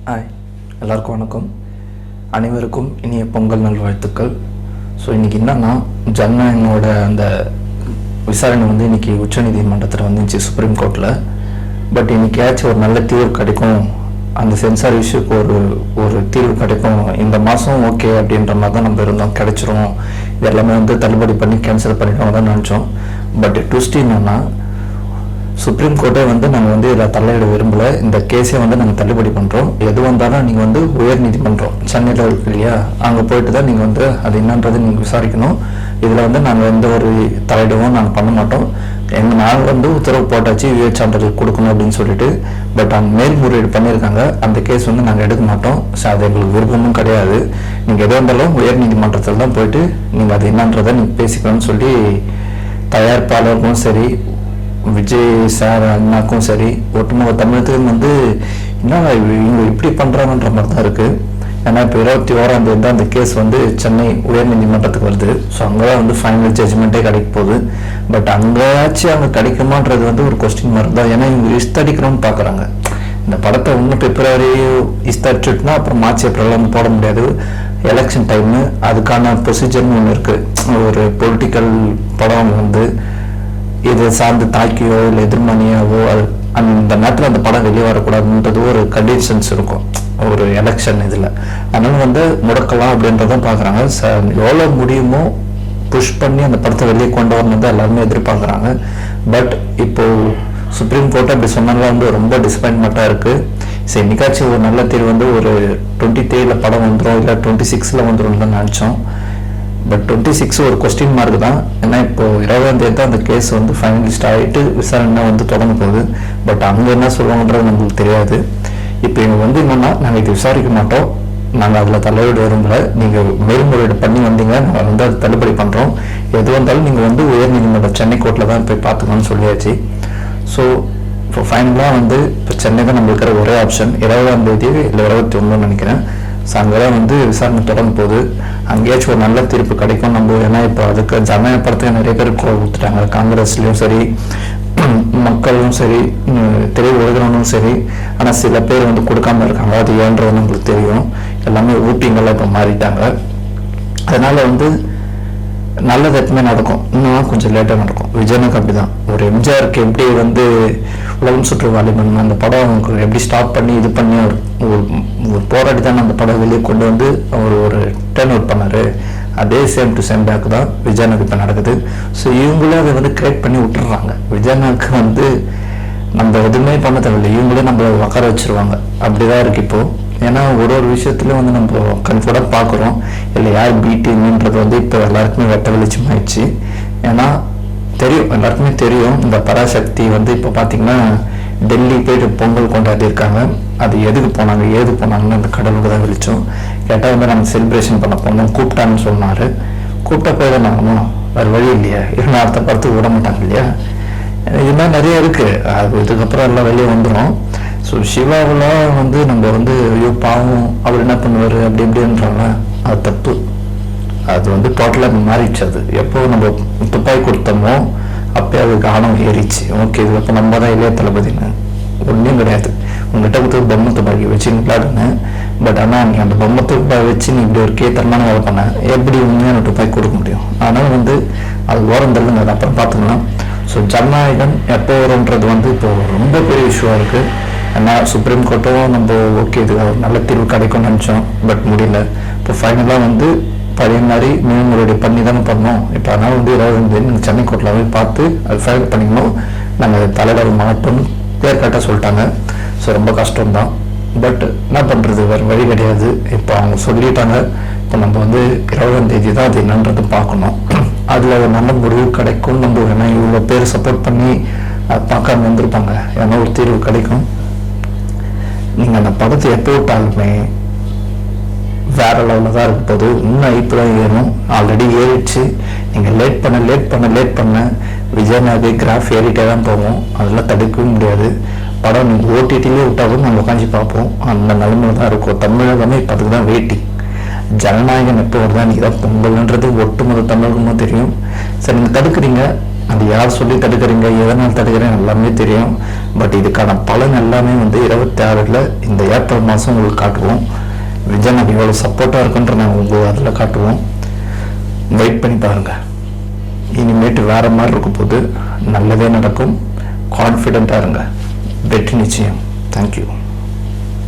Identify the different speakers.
Speaker 1: Hi, எல்லாருக்கும் வணக்கம். அனைவருக்கும் இனிய பொங்கல் நல்வாழ்த்துக்கள். ஸோ இன்றைக்கி என்னன்னா, ஜனநாயகனோட அந்த விசாரணை வந்து இன்றைக்கி உச்சநீதிமன்றத்தில் வந்துச்சு, சுப்ரீம் கோர்ட்டில். பட் இன்றைக்கியாச்சும் ஒரு நல்ல தீர்வு கிடைக்கும், அந்த சென்சார் இஷ்யூக்கு ஒரு தீர்வு கிடைக்கும் இந்த மாதம், ஓகே அப்படின்ற மாதிரி தான் நம்ம இருந்தோம். கிடைச்சிரும், இது எல்லாமே வந்து தள்ளுபடி பண்ணி கேன்சல் பண்ணிட்டோம் தான் நினச்சோம். பட் ட்விஸ்ட் என்னன்னா, சுப்ரீம் கோர்ட்டே வந்து நாங்கள் வந்து இதில் தலையிட விரும்பலை, இந்த கேஸை வந்து நாங்கள் தள்ளுபடி பண்ணுறோம். எது வந்தாலும் நீங்கள் வந்து உயர் நீதிமன்றம் சென்னையில் இருக்கு இல்லையா, அங்கே போயிட்டு தான் நீங்கள் வந்து அது என்னன்றது நீங்கள் விசாரிக்கணும். இதில் வந்து நாங்கள் எந்த ஒரு தலையிடவும் நாங்கள் பண்ண மாட்டோம். நாங்கள் வந்து உத்தரவு போட்டாச்சு, யுஏ சான்றிதழ் கொடுக்கணும் அப்படின்னு சொல்லிட்டு. பட் அவங்க மேல்முறையீடு பண்ணியிருக்காங்க, அந்த கேஸ் வந்து நாங்கள் எடுக்க மாட்டோம். ஸோ அது எங்களுக்கு விருப்பமும் கிடையாது. நீங்கள் எது வந்தாலும் உயர் நீதிமன்றத்தில் தான் போயிட்டு நீங்கள் அது என்னன்றதை நீங்கள் பேசிக்கணும்னு சொல்லி தயாரிப்பாளருக்கும் சரி, விஜய் சார் அண்ணாக்கும் சரி, ஒட்டுமொத்த தமிழகத்துக்கும் வந்து என்ன இவங்க இப்படி பண்ணுறாங்கன்ற மாதிரி தான் இருக்குது. ஏன்னா இப்போ 21ஆம் தேதி தான் அந்த கேஸ் வந்து சென்னை உயர்நீதிமன்றத்துக்கு வருது. ஸோ அங்கே தான் வந்து ஃபைனல் ஜட்ஜ்மெண்ட்டே கிடைக்க போகுது. பட் அங்கேயாச்சும் அங்கே கிடைக்குமான்றது வந்து ஒரு கொஸ்டின் மார்க் தான். ஏன்னா இவங்க இஸ்தடிக்கணும்னு பார்க்குறாங்க. இந்த படத்தை இன்னும் பிப்ரவரி இஸ்தடிச்சுட்டுனா அப்புறம் மார்ச் ஏப்ரல் வந்து போட முடியாது, எலெக்ஷன் டைமு. அதுக்கான ப்ரொசீஜர்னு ஒன்று இருக்குது. ஒரு பொலிட்டிக்கல் படம் வந்து இது சார்ந்து தாக்கியோ இல்லை எதிர்மணியாவோ அது அந்த நேரத்தில் அந்த படம் வெளியே வரக்கூடாதுன்றது ஒரு கண்டிஷன்ஸ் இருக்கும் ஒரு எலெக்ஷன் இதில். அதனால வந்து முடக்கலாம் அப்படின்றதான் பார்க்குறாங்க. எவ்வளோ முடியுமோ புஷ் பண்ணி அந்த படத்தை வெளியே கொண்டு வரணும் தான் எல்லாருமே எதிர்பார்க்குறாங்க. பட் இப்போது சுப்ரீம் கோர்ட் அப்படி சொன்னாலும் வந்து ரொம்ப டிசப்பாயின்மெண்ட்டாக இருக்குது. சரி, இன்னைக்காச்சும் ஒரு நல்ல தீர்வு வந்து ஒரு 23 படம் வந்துடும், இல்லை 26 வந்துடும் தான் நினச்சோம். பட் 26 ஒரு கொஸ்டின் மார்க் தான். ஏன்னா இப்போ 20ஆம் தேதி தான் அந்த கேஸ் வந்து ஃபைனலிஸ்ட் ஆகிட்டு விசாரணை வந்து தொடங்க போகுது. பட் அங்கே என்ன சொல்லுவாங்கன்றது நம்மளுக்கு தெரியாது. இப்போ இவங்க வந்து என்னன்னா, நாங்கள் இது விசாரிக்க மாட்டோம், நாங்கள் அதில் தலையிட விரும்பலை, நீங்கள் மேல்முறையீடு பண்ணி வந்தீங்க, நாங்கள் வந்து அது தள்ளுபடி பண்ணுறோம், எது வந்தாலும் நீங்கள் வந்து உயர்நீதிமன்றம் சென்னை கோர்ட்டில் தான் போய் பார்த்துக்கணும்னு சொல்லியாச்சு. ஸோ இப்போ ஃபைனலாக வந்து இப்போ சென்னை தான் நம்மளுக்கு இருக்கிற ஒரே ஆப்ஷன். 20ஆம் தேதி இல்லை 21 நினைக்கிறேன். ஸோ அங்கே தான் வந்து விசாரணை தொடங்க போகுது. அங்கேயாச்சும் ஒரு நல்ல தீர்ப்பு கிடைக்கும் நம்ம. ஏன்னா இப்போ அதுக்கு ஜனநாயக படத்துக்கு நிறைய பேர் கொடுத்துட்டாங்க, காங்கிரஸ்லேயும் சரி, மக்களும் சரி, திரையுலகனும் சரி. ஆனால் சில பேர் வந்து கொடுக்காம இருக்காங்க, அது ஏன்றது நம்மளுக்கு தெரியும். எல்லாமே ஊட்டிங்கெல்லாம் இப்போ மாறிட்டாங்க. அதனால் வந்து நல்லது எப்பவுமே நடக்கும், இன்னும் கொஞ்சம் லேட்டாக நடக்கும். விஜயனுக்கு அப்படி தான். ஒரு எம்ஜிஆருக்கு எப்படி வந்து உலகம் சுற்று வாலிபன் அந்த படம் எப்படி ஸ்டாப் பண்ணி இது பண்ணி ஒரு போராடி தான் அந்த படம் வெளியே கொண்டு வந்து அவர் ஒரு டர்ன் அவுட் பண்ணார். அதே சேம் டு சேம் பேக் தான் விஜயனுக்கு இப்போ நடக்குது. ஸோ இவங்களும் அதை வந்து கிரியேட் பண்ணி விட்டுறாங்க. விஜயனுக்கு வந்து நம்ம எதுவுமே பண்ண தேவையில்லை, இவங்களே நம்மளை உட்கார வச்சிருவாங்க. அப்படிதான் இருக்கு இப்போது. ஏன்னா ஒரு விஷயத்துலையும் வந்து நம்ம கன்ஃபர்டாக பார்க்குறோம், இல்லை யார் பீட்டிங்கிறது வந்து இப்போ எல்லாருக்குமே வெட்ட வெளிச்சமாயிடுச்சு. ஏன்னா தெரியும், எல்லாருக்குமே தெரியும். இந்த பராசக்தி வந்து இப்போ பார்த்தீங்கன்னா டெல்லி போயிட்டு பொங்கல் கொண்டாடி இருக்காங்க. அது எதுக்கு போனாங்க ஏது போனாங்கன்னு அந்த கடவுளுக்கு தான் வெளிச்சம். கேட்டால் வந்து நாங்கள் செலிப்ரேஷன் பண்ண போனோம், கூப்பிட்டான்னு சொன்னார். கூப்பிட்டா போய் தான் நாங்கள் வேறு வழி இல்லையா, இருந்தால் அடுத்த படத்துக்கு விட மாட்டாங்க இல்லையா. இது மாதிரி நிறைய இருக்குது. அது இதுக்கப்புறம் எல்லாம் வெளியே வந்துடும். ஸோ சிவாவில் வந்து நம்ம வந்து ஐயோ பாவம் அவர் என்ன பண்ணுவார் அப்படி இப்படின்றாங்க, அது தப்பு. அது வந்து டோட்டலாக மாறிடுச்சு. அது எப்போ நம்ம துப்பாக்கி கொடுத்தோமோ அப்போ அதுக்கு ஆணம் ஏறிச்சு. ஓகே, இதுக்கப்புறம் நம்ம தான் இளைய தளபதினு ஒன்றும் கிடையாது. உங்கள்கிட்ட கொடுத்து பொம்மை துப்பாக்கி வச்சு விளையாடுங்க. பட் ஆனால் நீ அந்த பொம்மை துப்பாக்கி வச்சு நீ இப்படி ஒரு கேத்தரமான வேலை பண்ண எப்படி உண்மையான துப்பாக்கி கொடுக்க முடியும்? அதனால் வந்து அது ஓரம் தள்ளுங்க, அது அப்புறம் பார்த்துக்கலாம். ஸோ ஜனநாயகம் எப்போ வரும்ன்றது வந்து இப்போ ரொம்ப பெரிய இஷ்யூவாக இருக்குது. ஏன்னா சுப்ரீம் கோர்ட்டும் நம்ம ஓகே இது ஒரு நல்ல தீர்வு கிடைக்கும்னு நினச்சோம், பட் முடியல. இப்போ ஃபைனலாக வந்து பழைய மாதிரி மேல்முறையீடு பண்ணி தானே பண்ணோம். இப்போ அதனால் வந்து 20ஆம் தேதி நீங்கள் சென்னை கோர்ட்டில் போய் பார்த்து அது ஃபைல் பண்ணிக்கணும், நாங்கள் அதை தலையிட மாட்டோம்னு கிளியர் கட்டாக சொல்லிட்டாங்க. ஸோ ரொம்ப கஷ்டம்தான். பட் என்ன பண்ணுறது, வேறு வழி கிடையாது. இப்போ அவங்க சொல்லிட்டாங்க. இப்போ நம்ம வந்து 20ஆம் தேதி தான் அது என்னன்றது பார்க்கணும். அதில் ஒரு நல்ல முடிவு கிடைக்கும் நம்ம. ஏன்னா இவ்வளோ பேர் சப்போர்ட் பண்ணி அதை பார்க்காம வந்திருப்பாங்க, ஏன்னா ஒரு தீர்வு கிடைக்கும். நீங்கள் அந்த படத்தை எப்போ விட்டாலுமே வேற லெவலில் தான் இருக்க போது. இன்னும் ஐப்பு தான் ஏறும், ஆல்ரெடி ஏறிடுச்சு. நீங்கள் லேட் பண்ண விஜயநாயகி கிராஃப் ஏறிட்டே தான் போவோம், அதெல்லாம் தடுக்கவே முடியாது. படம் நீங்கள் ஓடிடிலே விட்டாலும் நாங்கள் உட்காந்து பார்ப்போம், அந்த நிலைமையில தான் இருக்கும். தமிழகமே இப்போ அதுக்கு தான் வெயிட்டிங். ஜனநாயகம் எப்போ வருதா, நீங்கள் தான் பொங்கல்ன்றது ஒட்டுமொத்த தமிழகமும் தெரியும். சரி, நீங்கள் தடுக்கிறீங்க, அது யார் சொல்லி தடுக்கிறீங்க, எதனால் தடுக்கிறேன் எல்லாமே தெரியும். பட் இதுக்கான பலன் எல்லாமே வந்து 26 இந்த ஏப்ரல் மாதம் உங்களுக்கு காட்டுவோம். விஜய் நம்ம எவ்வளோ சப்போர்ட்டாக இருக்குன்ற நான் உங்களுக்கு அதில் காட்டுவோம். வெயிட் பண்ணி பாருங்கள். இனிமேட்டு வேறு மாதிரி இருக்கும் போது நல்லதே நடக்கும். கான்ஃபிடென்ட்டாக இருங்க. வெற்றி நிச்சயம். தேங்க்யூ.